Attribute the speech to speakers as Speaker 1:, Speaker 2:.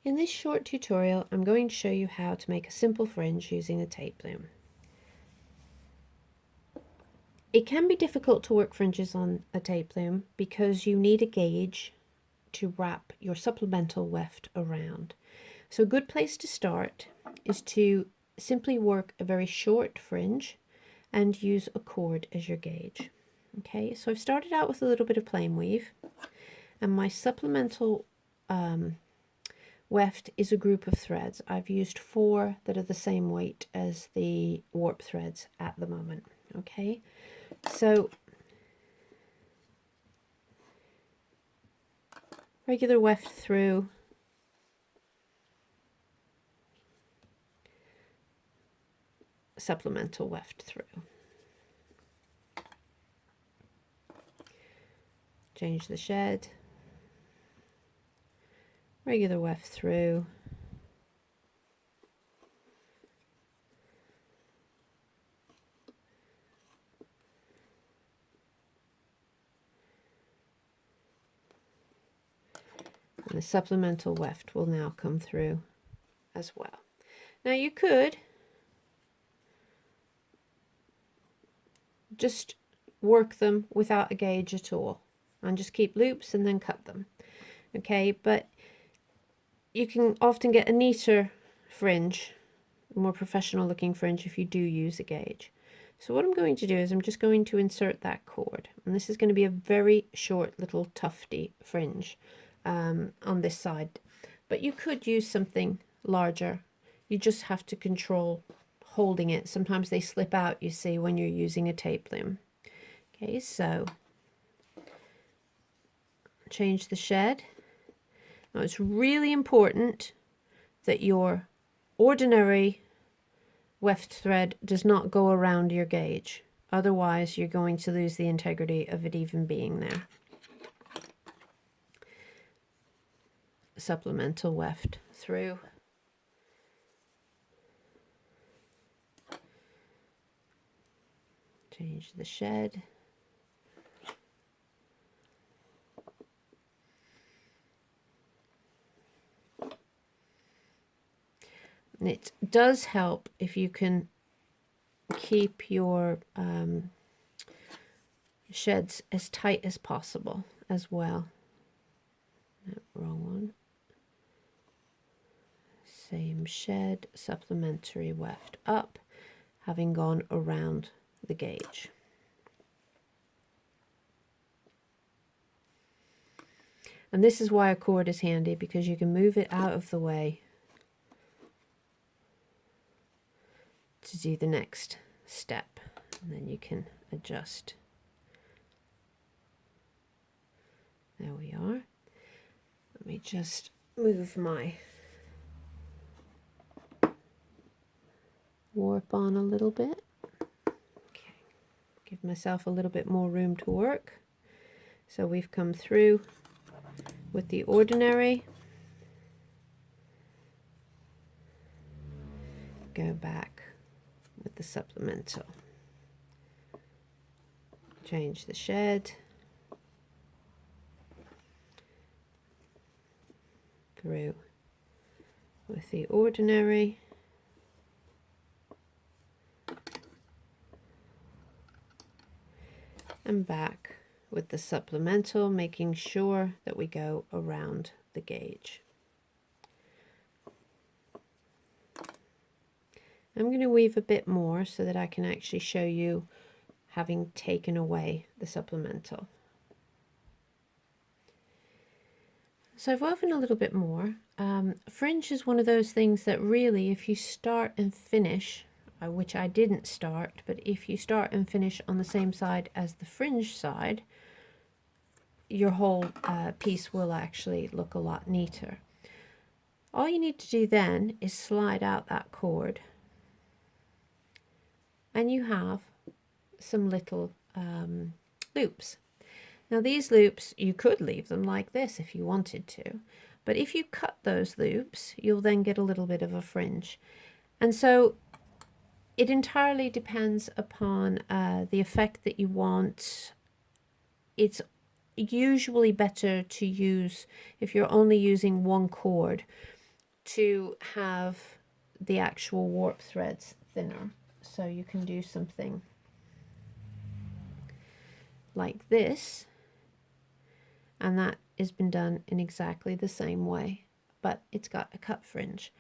Speaker 1: In this short tutorial, I'm going to show you how to make a simple fringe using a tape loom. It can be difficult to work fringes on a tape loom because you need a gauge to wrap your supplemental weft around. So a good place to start is to simply work a very short fringe and use a cord as your gauge. Okay, so I've started out with a little bit of plain weave, and my supplemental weft is a group of threads. I've used 4 that are the same weight as the warp threads at the moment. Okay, so regular weft through, supplemental weft through. Change the shed, regular weft through, and the supplemental weft will now come through as well. Now you could just work them without a gauge at all and just keep loops and then cut them. Okay, but you can often get a neater fringe, a more professional looking fringe, if you do use a gauge. So what I'm going to do is I'm just going to insert that cord, and this is going to be a very short little tufty fringe on this side, but you could use something larger. You just have to control holding it. Sometimes they slip out, you see, when you're using a tape loom. Okay, so change the shed. Now it's really important that your ordinary weft thread does not go around your gauge, otherwise you're going to lose the integrity of it even being there. Supplemental weft through, change the shed, and it does help if you can keep your sheds as tight as possible as well. No, wrong one. Same shed, supplementary weft up, having gone around the gauge. And this is why a cord is handy, because you can move it out of the way to do the next step, and then you can adjust. There we are. Let me just move my warp on a little bit. Okay. Give myself a little bit more room to work. So we've come through with the ordinary, go back with the supplemental, change the shed, through with the ordinary, and back with the supplemental, making sure that we go around the gauge. I'm going to weave a bit more so that I can actually show you having taken away the supplemental. So I've woven a little bit more. Fringe is one of those things that really, if you start and finish, which I didn't start, but if you start and finish on the same side as the fringe side, your whole piece will actually look a lot neater. All you need to do then is slide out that cord, and you have some little loops. Now these loops, you could leave them like this if you wanted to, but if you cut those loops, you'll then get a little bit of a fringe. And so it entirely depends upon the effect that you want. It's usually better to use, if you're only using one cord, to have the actual warp threads thinner. So you can do something like this, and that has been done in exactly the same way, but it's got a cut fringe.